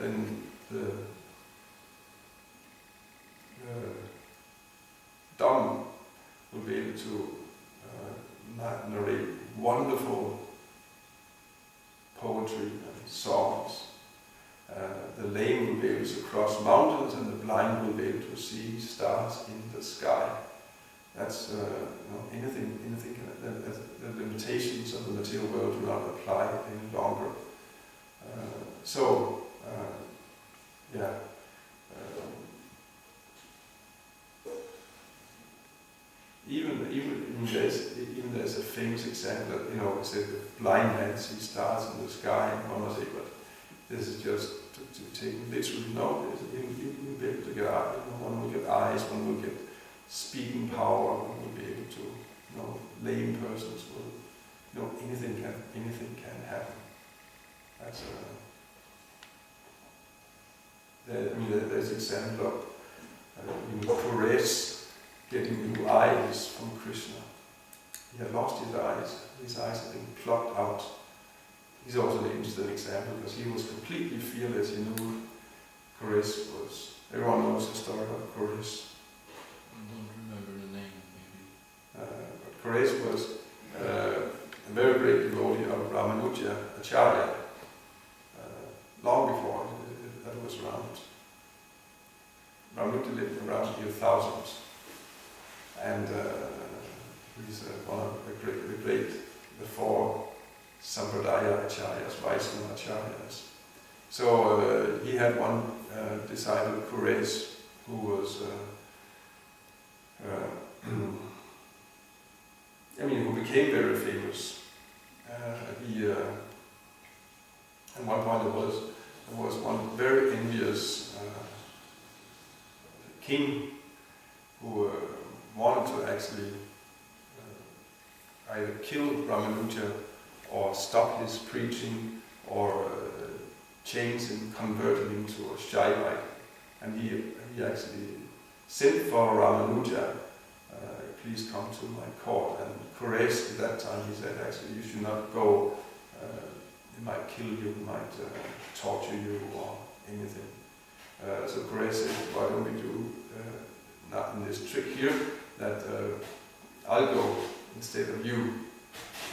then the Dom will be able to narrate wonderful poetry and songs. The lame will be able to cross mountains, and the blind will be able to see stars in the sky. That's anything. The limitations of the material world do not apply any longer. Even there's a famous example that we say the blind man sees stars in the sky, and one will say, but this is just to take literally. No, you will be able to get eyes. One will get eyes. One will get speaking power. One will be able to. Lame persons will. Anything can happen. That's there's example of Kores getting new eyes from Krishna. He had lost his eyes. His eyes had been plucked out. He's also an interesting example because he was completely fearless. He knew Kores was. Everyone knows the story of Kores. I don't remember the name, maybe. But Kores was a very great devotee of Ramanuja Acharya. Long before that was around. Ramanuja lived around the year 1000, and he's one of the four Sampradaya Acharyas, Vaishnava Acharyas. So he had one disciple, Kores, who was who became very famous. At one point there was one very envious king who wanted to actually either kill Ramanuja or stop his preaching or change him, convert him into a Shaivite. And he actually sent for Ramanuja, please come to my court. And Kores at that time, he said, actually you should not go, they might kill you, might torture you or anything. So Kores said, why don't we do not in this trick here, that I'll go instead of you,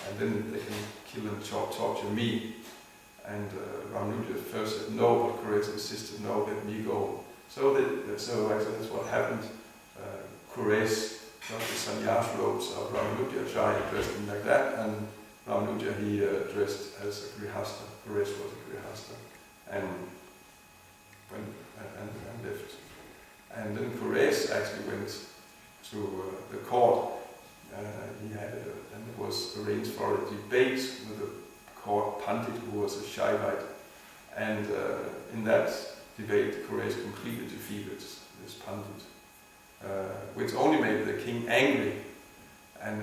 and then they can kill and torture me. And Ramanuja first said no, but Kores insisted, no, let me go. So actually that's what happened. Kores got the sannyas robes of Ramanuja, dressed him like that, and Ramanuja he dressed as a grihasta. Kores was a grihasta, and left. And then Kores actually went to the court. And it was arranged for a debate with a court pandit who was a Shaivite. And in that debate, Kores completely defeated this pandit, which only made the king angry. And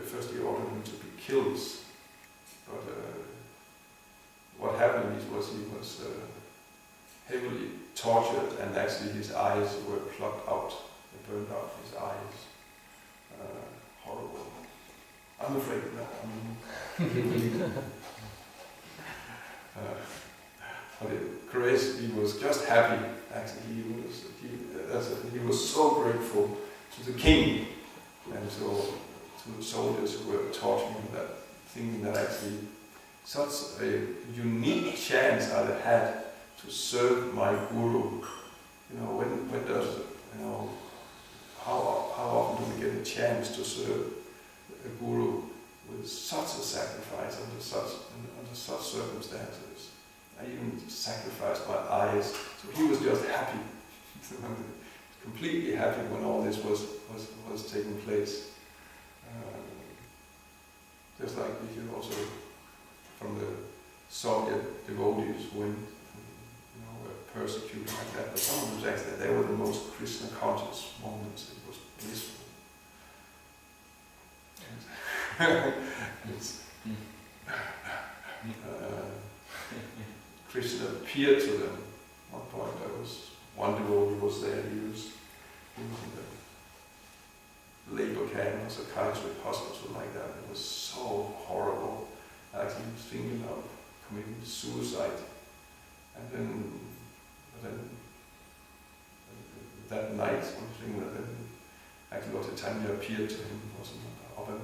first he ordered him to be killed. But what happened was he was heavily tortured, and actually his eyes were plucked out. They burned out his eyes. Horrible. I'm afraid of that. But Kores, he was just happy. Actually, he was so grateful to the king and so to the soldiers who were torturing him, that thinking that actually such a unique chance I had to serve my guru. When does how often do we get a chance to serve a guru with such a sacrifice under such circumstances? I even sacrificed my eyes. So he was just happy, completely happy when all this was taking place. Just like we hear also from the Soviet devotees when were persecuted like that, but some of them actually they were the most Krishna conscious moments. It was blissful. Krishna appeared to them. At one point there was one devotee was there, he was in the labor camp or psychiatric hospital like that. It was so horrible. Actually he was thinking of committing suicide. And then that night, one thing that then actually Lalitanatha appeared to him, wasn't up in the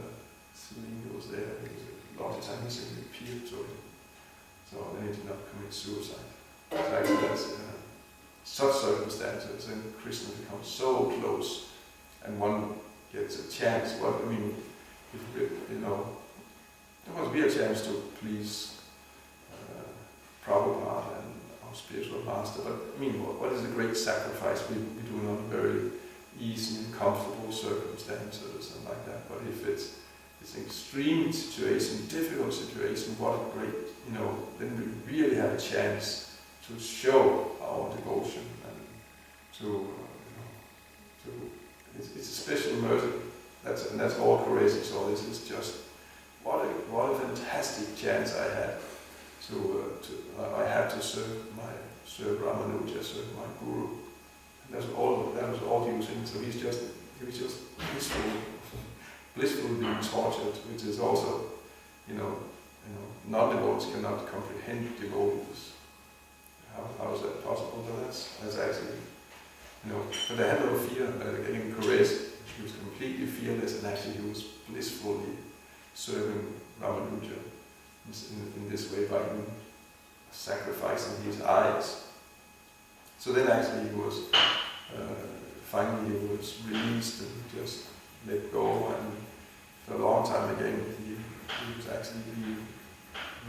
ceiling, he was there, Lalitanatha simply appeared to him. So then he did not commit suicide. So actually that's such circumstances, and Krishna becomes so close, and one gets a chance. Well, I mean, there must be a chance to please Prabhupada and our spiritual master. But I mean, what is the great sacrifice we do in a very easy and comfortable circumstances and like that? But if it's an extreme situation, difficult situation, what a great, then we really have a chance to show our devotion and it's a special mercy. That's all crazy. So this is just what a fantastic chance I had I had to serve Ramanuja, serve my guru. And that was all he was in. So he was just blissful being tortured, which is also, non-devotees cannot comprehend devotees. How is that possible? So that's actually, but they had no fear. Again, Quresh, he was completely fearless, and actually he was blissfully serving Ramanuja in this way by sacrificing his eyes. So then actually he was, finally he was released and just let go, and for a long time again he was actually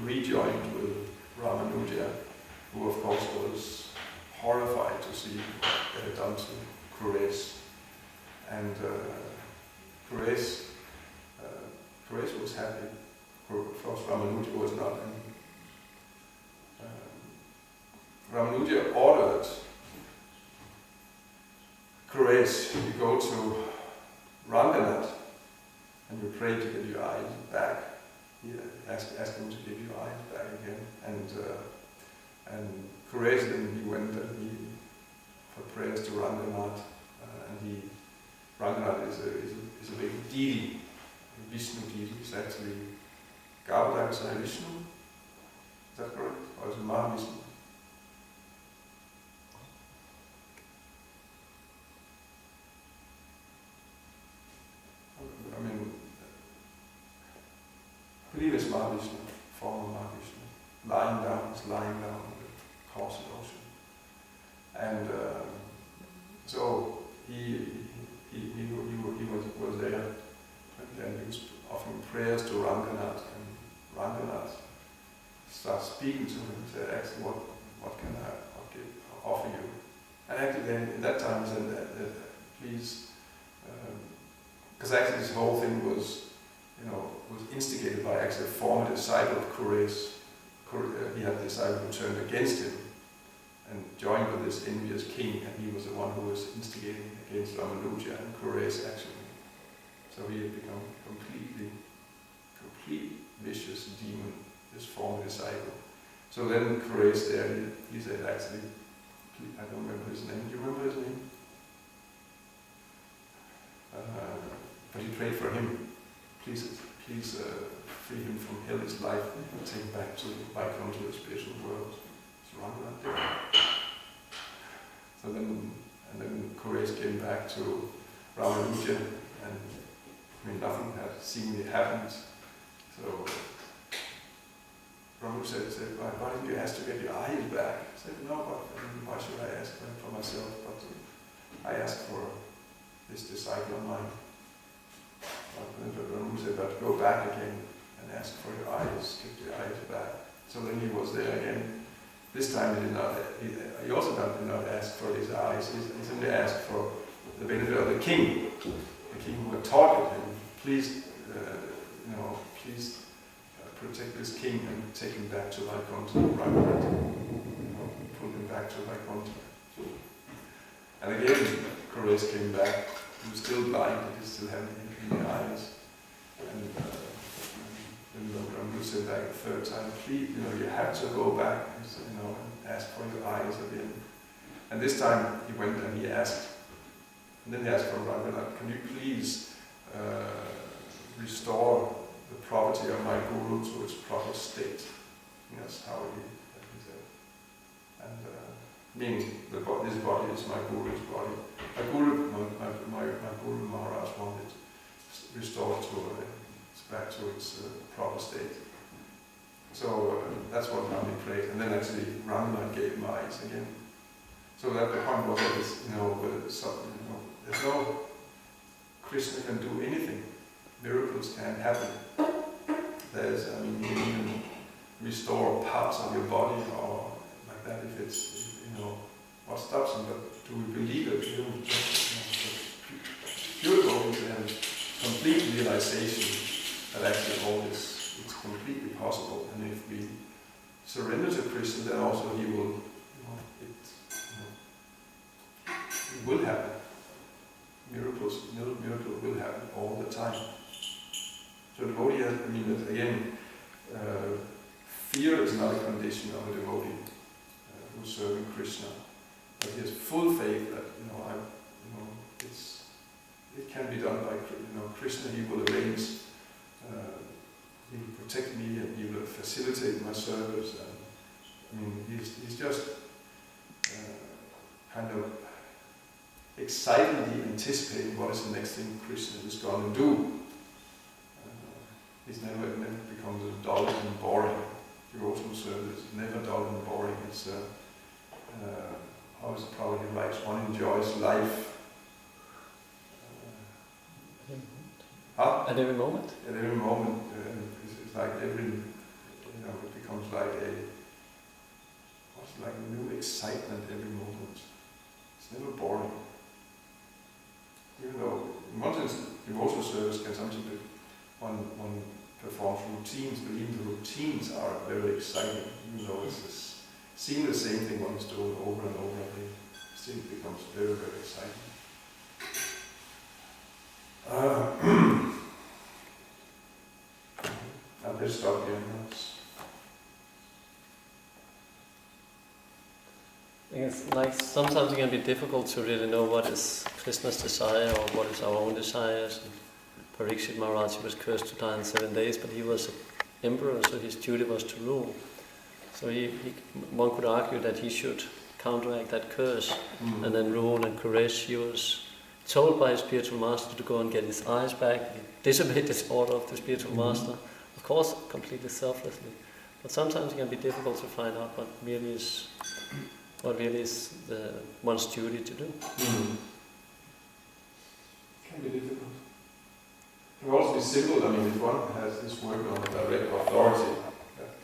rejoined with Ramanuja, who of course was horrified to see what they had done to Quresh. And Quresh was happy. Of course Ramanuja was not. And Ramanuja ordered Quresh, you go to Ranganath and you pray to get your eyes back. He asked him to give your eyes back again. And Quresh then he went and for prayers to Ranganath, and Ranganath is a big deity, a Vishnu deity. It's actually Gaudangsai Vishnu. Is that correct? Or is it Mahavishnu? I mean, I believe it's Mahavishnu, former Mahavishnu, lying down on the Caustic Ocean. And so he was there, and then he was offering prayers to Ranganath, and Ranganath starts speaking to him and said, actually, what can I offer you? And actually then at that time he said that please, because actually this whole thing was instigated by actually a former disciple of Quresh. He had a disciple who turned against him and joined with this envious king, and he was the one who was instigating against Ramanuja and Quresh actually. So he had become complete vicious demon, this former disciple. So then Quresh there, he said actually, I don't remember his name. Do you remember his name? But he prayed for him. Please free him from hellish life and take him back to the spiritual world. So Ranganath did. So then Quresh came back to Ramanuja, and nothing had seemingly happened. So Ramanuja said, why did you ask to get your eyes back? I said, no, but why should I ask for myself? But I asked for this disciple of mine. But Ramanuja said, but go back again and ask for your eyes, get your eyes back. So then he was there again. This time he also did not ask for his eyes, he simply asked for the benefit of the king who had taught him. Please, protect this king and take him back to Vaikuntha, pull him back to Vaikuntha. And again, Quresh came back. He was still blind, he still had in the eyes. And then Ramanuja said back a third time, please, you have to go back, and ask for your eyes again. And this time he went and he asked, and then he asked from Ranganath, can you please restore the property of my guru to its proper state? Yes, how meaning this body is my Guru's body. My Guru Maharaj wanted restored back to its proper state. So that's what Rami prayed, and then actually Ramana gave him eyes again. So that the point was that there's no Krishna can do anything. Miracles can happen. You can even restore parts of your body or like that if it's what stops him. But do we believe it? Pure devotees have complete realization that actually all this is completely possible, and if we surrender to Krishna, then also he will, it will happen. Miracles will happen all the time. So devotee, again, fear is not a condition of a devotee who's serving Krishna, but he has full faith that it can be done by Krishna. He will arrange, he will protect me, and he will facilitate my service. And he's just kind of excitedly anticipating what is the next thing Krishna is going to do. It never becomes dull and boring. Devotional service is never dull and boring. It's how is it probably writes, one enjoys life. At every moment? At every moment. It's like it becomes like a new excitement every moment. It's never boring. Even though in one sense devotional service can sometimes be one performs routines, but even the routines are very exciting. Even though it's seeing the same thing one is doing over and over again, it still becomes very, very exciting. I'll just stop here. It's like sometimes it can be difficult to really know what is Krishna's desire or what is our own desires. Parikshit Maharaj was cursed to die in 7 days, but he was an emperor, so his duty was to rule. So one could argue that he should counteract that curse and then rule and Kuresh. He was told by his spiritual master to go and get his eyes back. He disobeyed this order of the spiritual master, of course, completely selflessly. But sometimes it can be difficult to find out what really is one's duty to do. It can be difficult. It can also be simple. If one has this work on direct authority,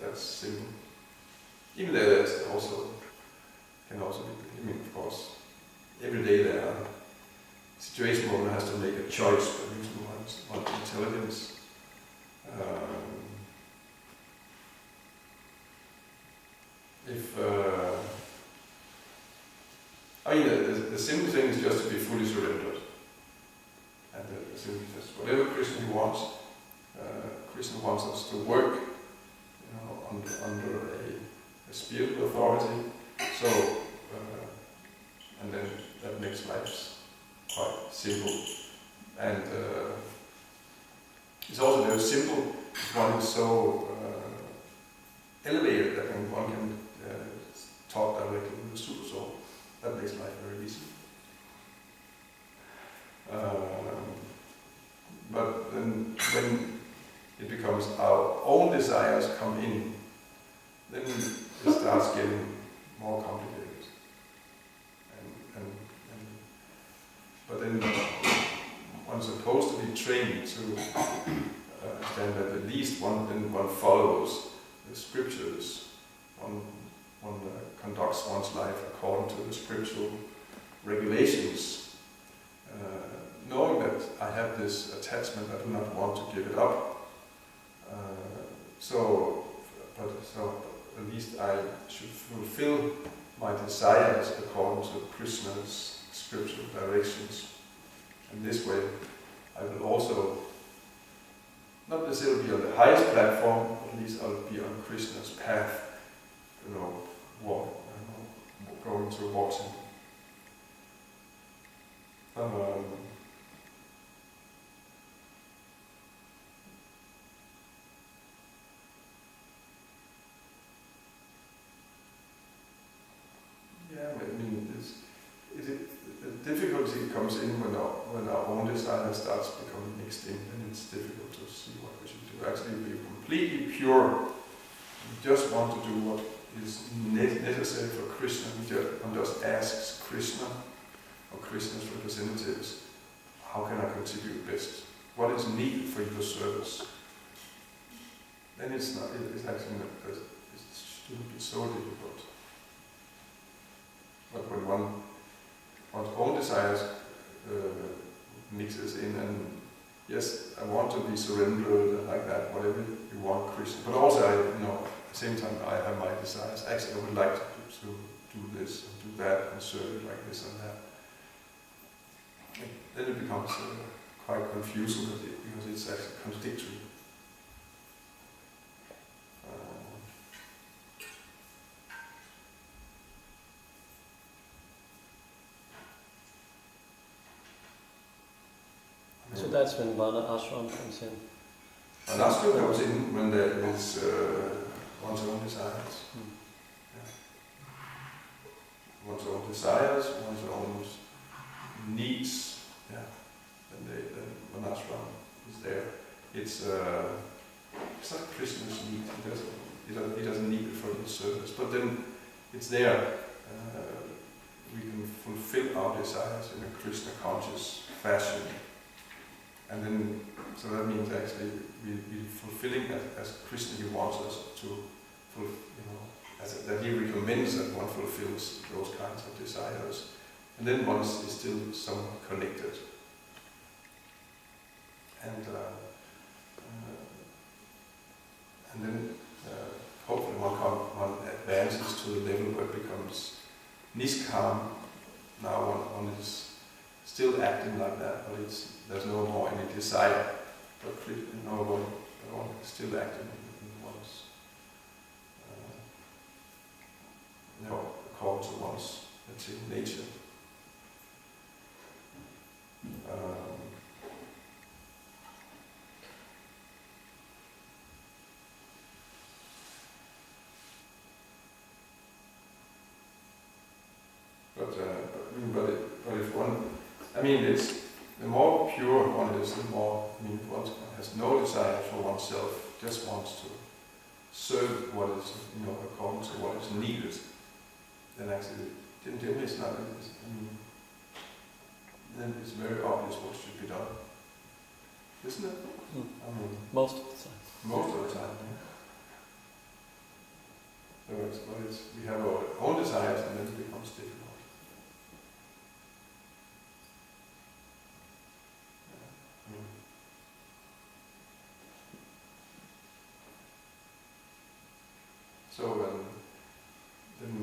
that's simple. Even there can also be, of course, every day there are situations where one has to make a choice between one's intelligence. The simple thing is just to be fully surrendered. And the simple just whatever Krishna wants, Krishna wants us to work under a spiritual authority. So, and then that makes life quite simple. And it's also very simple if one is so elevated that one can talk directly with the super soul. That makes life very easy. But then when it becomes our own desires come in, then it starts getting more complicated. But then one's supposed to be trained to understand that at least one follows the scriptures. One conducts one's life according to the spiritual regulations, knowing that I have this attachment, I do not want to give it up. So at least I should fulfill my desires according to Krishna's spiritual directions. And this way, I will also not necessarily be on the highest platform, at least I'll be on Krishna's path, going towards him. comes in when our own desire starts becoming mixed in, and it's difficult to see what we should do. Actually, be completely pure. We just want to do what is necessary for Krishna. One just asks Krishna or Krishna's representatives, how can I contribute best? What is needed for your service? Then it's actually not, it shouldn't be so difficult. But when one's own desires mixes in, and yes, I want to be surrendered and like that, whatever you want, Krishna. But also, at the same time, I have my desires. Actually, I would like to do this and do that and serve it like this and that. Then it becomes quite confusing because it's actually contradictory. So that's when Vana Ashram comes in. An ashram comes in when there is one's own desires. Yeah. One's own desires, one's own needs. Yeah. Then when ashram is there, it's not Krishna's need. He doesn't need it for his service. But then it's there. We can fulfill our desires in a Krishna conscious fashion. And then, so that means actually we fulfilling as Krishna he wants us to, that he recommends that one fulfills those kinds of desires. And then one is still somewhat connected. And then hopefully one advances to the level where it becomes niskam. Now one is still acting like that, but there's no more any desire for Krishna, no one, but one is still acting in one's, according to one's, let's say, nature. But if one, it's the more pure one is, the more, one has no desire for oneself, just wants to serve what is, according to what is needed. Then actually, then it's not, then it's very obvious what should be done. Isn't it? Most of the time. Most of the time, yeah. So we have our own desires, and then it becomes difficult. So then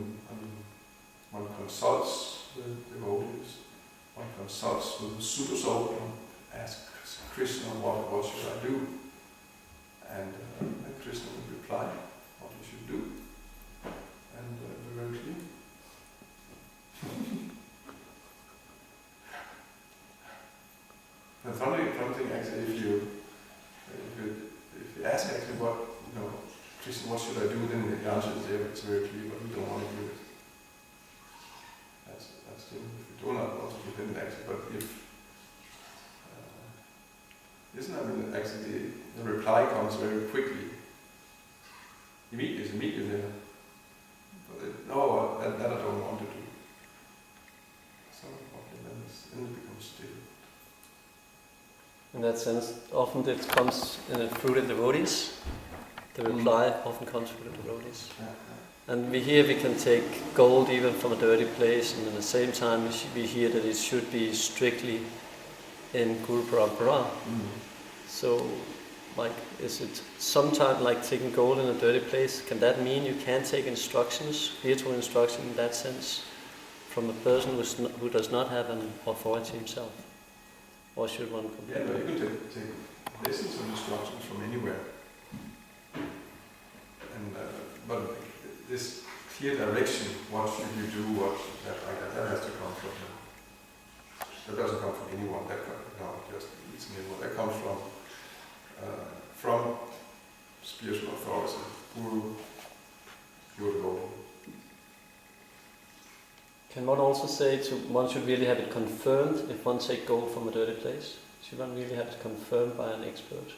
one consults with devotees, one consults with the super soul and asks Krishna, what should I do? And Krishna will reply what you should do. And very clear. And funny thing actually, if you ask actually what, Krishna, what should I do? Then the answer is there, it's very clear, but we don't want to do it. That's the, if we do not want to do it, then actually, but if, actually the reply comes very quickly. Immediately. But no, that I don't want to do. So, okay, then it becomes difficult. In that sense, often it comes through the devotees. The reply often comes through the devotees. Yeah. And we can take gold even from a dirty place, and at the same time we hear that it should be strictly in Guru Parampara. So, is it sometimes like taking gold in a dirty place? Can that mean you can't take spiritual instruction in that sense, from a person who does not have an authority himself? Or should one compare? Yeah, no, you can take lessons and instructions from anywhere. And but this clear direction, what should you do, that has to come from him. That doesn't come from anyone. That comes from spiritual authority, Guru, pure devotee. Can one also say one should really have it confirmed if one take gold from a dirty place? Should one really have it confirmed by an expert?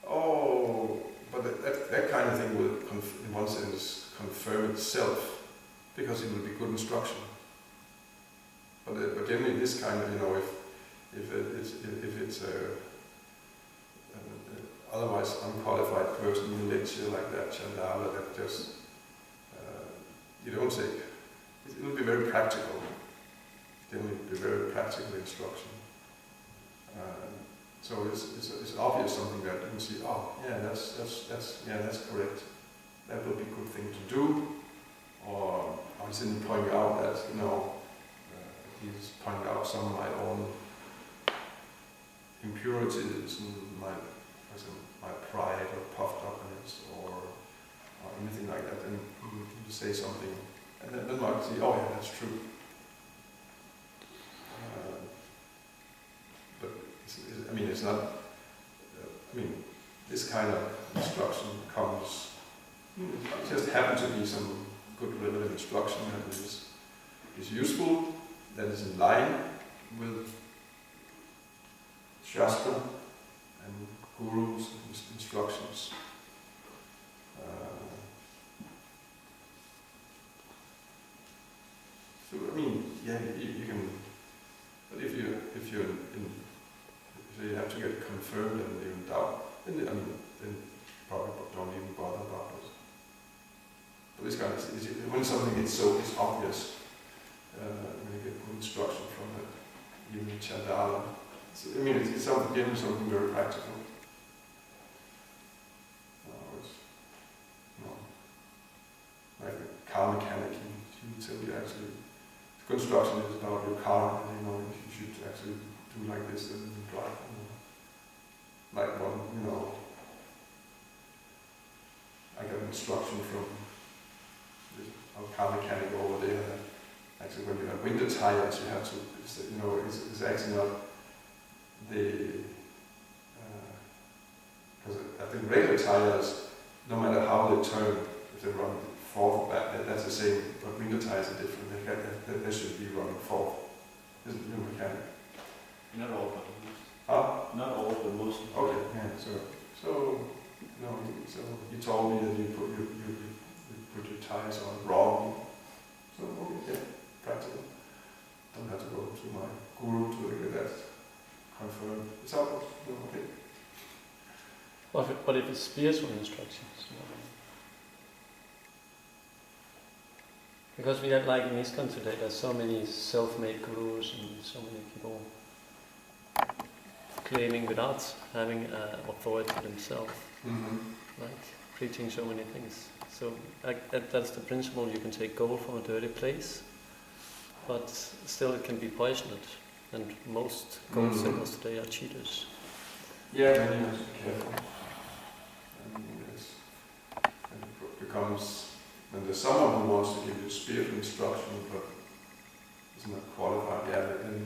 Oh, but that kind of thing will, in one sense, confirm itself, because it will be good instruction. But generally, this kind of, if it's an otherwise unqualified person in a lecture like that, Chandala, that just you don't take. It will be very practical. Generally, it will be very practical instruction. So it's obvious something that you can see. Oh, yeah, that's correct. That will be a good thing to do. Or I was pointing out that he's pointing out some of my own impurities and my pride or puffed uppness or anything like that. And you say something, and then I see, oh yeah, that's true. But it's not. This kind of instruction comes. It just happens to be some good relevant instruction that is useful, that is in line with Shastra and Guru's instructions. You can. But if you have to get confirmed and you're in doubt, then probably don't even bother about it. But this kind of when something is obvious, when you get good instruction from it, even Chandala. So, it's something very practical. Like a car mechanic, he will tell you actually. Construction is about your car, and you should actually do like this and drive. Like one, I got instruction from a car mechanic over there that actually when you have winter tires, you have to, it's actually not the, because I think regular tires, no matter how they turn, if they run forward or back, that's the same, but winter tires are different. They should be running forward. Isn't it mechanic? Not all, but most. Huh? Not all, but most. Okay, yeah. So you told me that you put your tires on wrong. So okay, yeah, practical. Don't have to go to my guru to get that confirmed. It's all okay. But if it's spiritual instructions. Because we have, like in ISKCON today, there's so many self-made gurus and so many people claiming without having authority themselves, like preaching so many things. So that's the principle. You can take gold from a dirty place, but still it can be poisoned. And most gold sellers today are cheaters. Yeah, many have to be careful. And it becomes. When there's someone who wants to give you spiritual instruction but is not qualified yet, then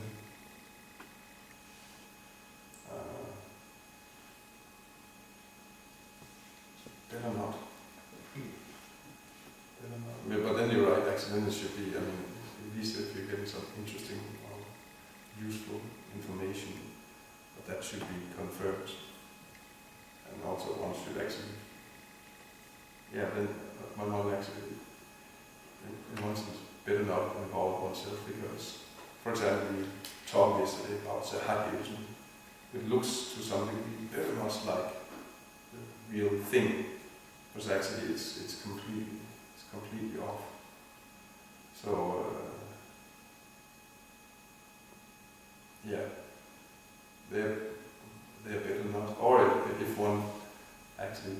better not. But then you're right, actually then it should be, at least if you're getting some interesting or useful information, but that should be confirmed. And also one should actually, then one actually, in one sense, better not involve oneself because, for example, we talked yesterday about Sahajism. It looks to something very much like the real thing, but actually it's completely off. So they're better not. Or if one actually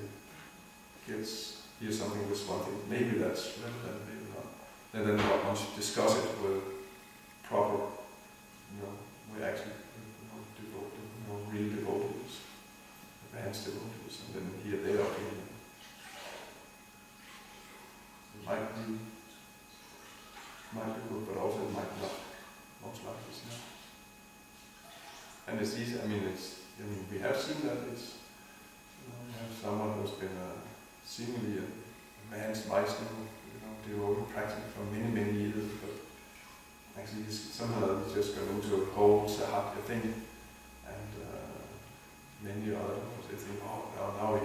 hears something with one thing, maybe that's relevant, maybe not. Then one should discuss it with proper, we actually, real devotees, advanced devotees, and then hear their opinion. It might be good, but also it might not. Most likely it's not. And it's easy. We have seen that it's. We have someone who's been seemingly advanced Vaishnava, devoted practice for many years, but actually somehow he's just gone into a whole Sahaja thing, and many others they think, oh, now we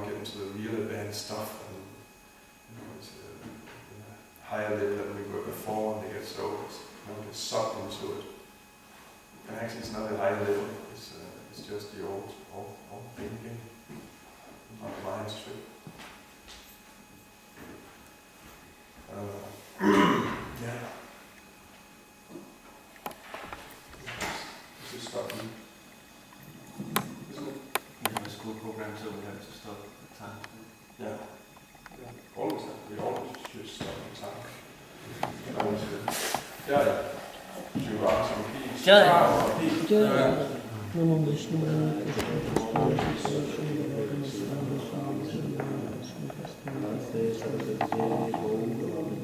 get into the real advanced stuff, and it's a higher level than we were before, and they get so get sucked into it. And actually, it's not a higher level; it's just the old thing again. Not the Mayan's trick. Yeah. This is stopping. Isn't it? We have a school program, so we have to stop at time. Yeah. Always have. We always should stop at time. Always. Yeah. Should we ask some peace? Yeah. Namaste Saraswati Devi